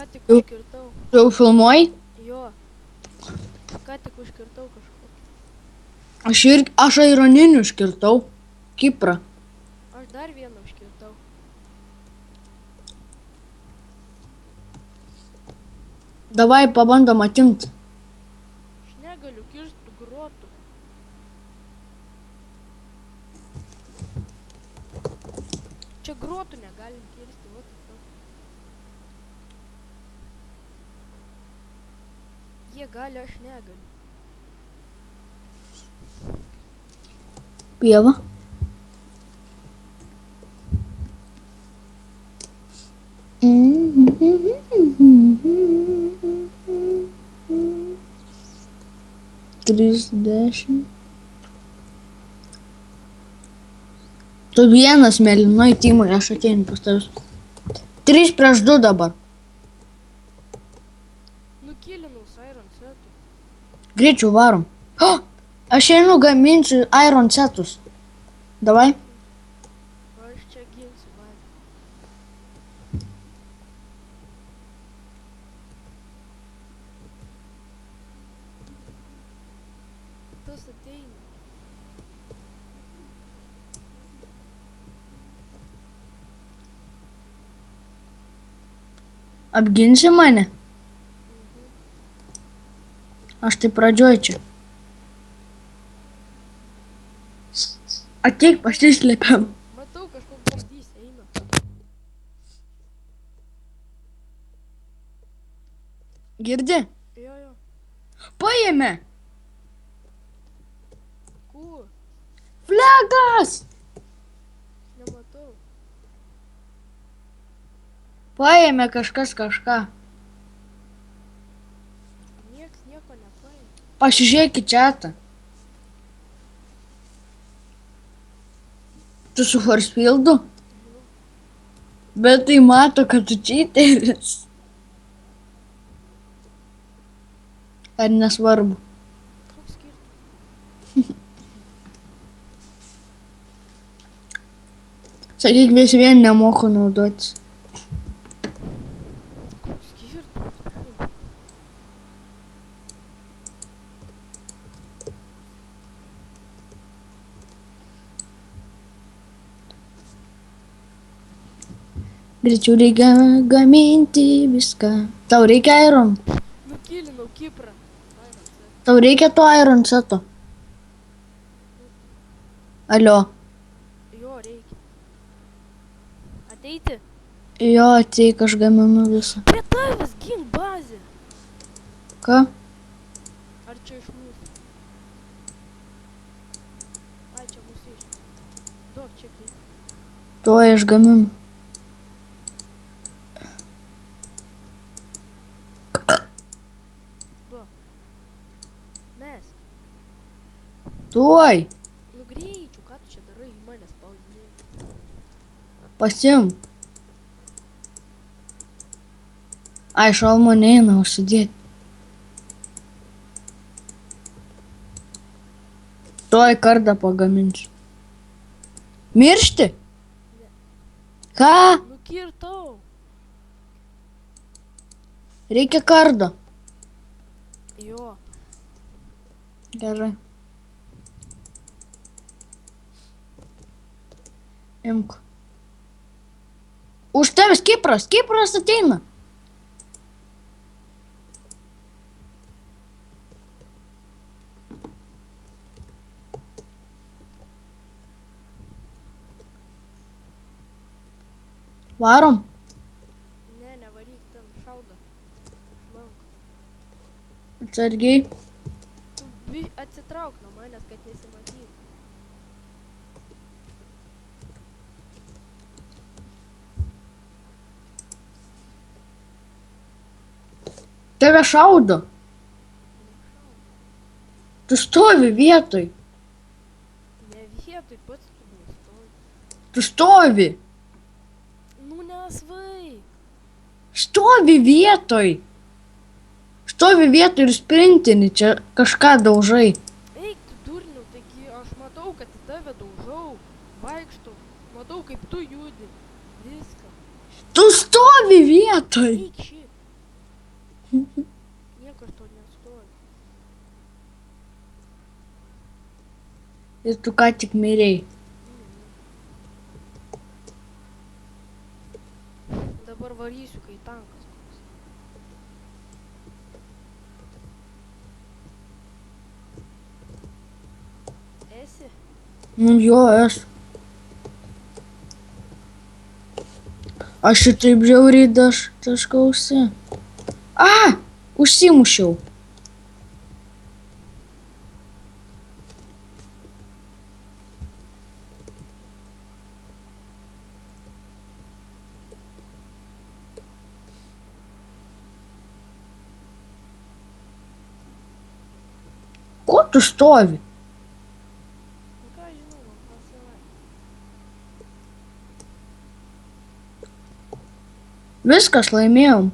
ką tik Jau, užkirtau. jau filmuoji? Jo. Ką tik užkirtau kažkokį. Aš aironinių iškirtau. Kiprą. Aš dar vieną užkirtau. Davai pabandom atimti. Aš negaliu kirsti grotų. Čia grotų negalim kirsti, what the fuck. Jie gali, aš negaliu. Pieva. Trisdešimt. Tu vienas mėlynoj Timai, aš ateinu pas tavus. 3-2 dabar. Nukilinau su Iron setu. Greičiau varom. Oh, aš einu gaminsiu Iron setus. Davai. O aš čia ginsiu, vai. Tas ateina. Apginsi mane? Aš tai pradžioj čia. Ateik, pasislėpiam. Matau, kažkoks bandys eina. Girdi? Jo, jo. Paėmė. Kur? Flegas. Nematau. Paėmė kažkas kažką. Nieks nieko nepaėmė. Pasižiūrėk į čatą. Tu su Horsfieldu? Jo. Bet tai mato, kad tu čyteris. Ar nesvarbu? Koks skirtumas? Sakyk, vis vien nemoku naudotis. Koks skirtumas? Greičiau reikia gaminti viską. Tau reikia Iron? Nukilinau Kiprą. Iron setu. Tau reikia to Iron seto? Alio. Jo, reikia. Ateiti? Jo, ateik, aš gaminu visą. Prie tavęs gink bazę. Ką? Ar čia iš mūsų? Ai, čia mūsų iš. Duok čia kaip. To aš gaminu. Duok. Mes. Tuoj. Nu greičiau, ką tu čia darai, į mane spaudinėjai. Pasim. Ai, šalmo neina užsidėti. Tuoj kardą pagaminsiu. Miršti? Ne. Ką? Nukirtau. Reikia kardo. Jo. Gerai. Imk. Už tavęs Kipras. Kipras ateina. Varom. Ne, nevaryk ten šaudo. Šmanko. Atsargiai. Tu atsitrauk nuo manęs, kad nesimatytų. Tave šaudo. Nešauk. Tu stovi vietoj. Ne vietoj, pats tu nestoji. Tu stovi. Nu nesvai. Stovi vietoj. Stovi vietoj ir sprintini. Čia kažką daužai. Eik tu durniau, taigi aš matau, kad į tave daužau. Vaikštau. Matau, kaip tu judi. Viską. Tu stovi vietoj. Eik šit. ir tu ką tik mirei. Dabar varysiu, kai tankas koks. Esi? Nu jo, esu. Aš šitaip žiauriai taškausi. Užsimušiau. Ko tu stovi? Nu ką žinau, man pasirai. Viskas laimėjom.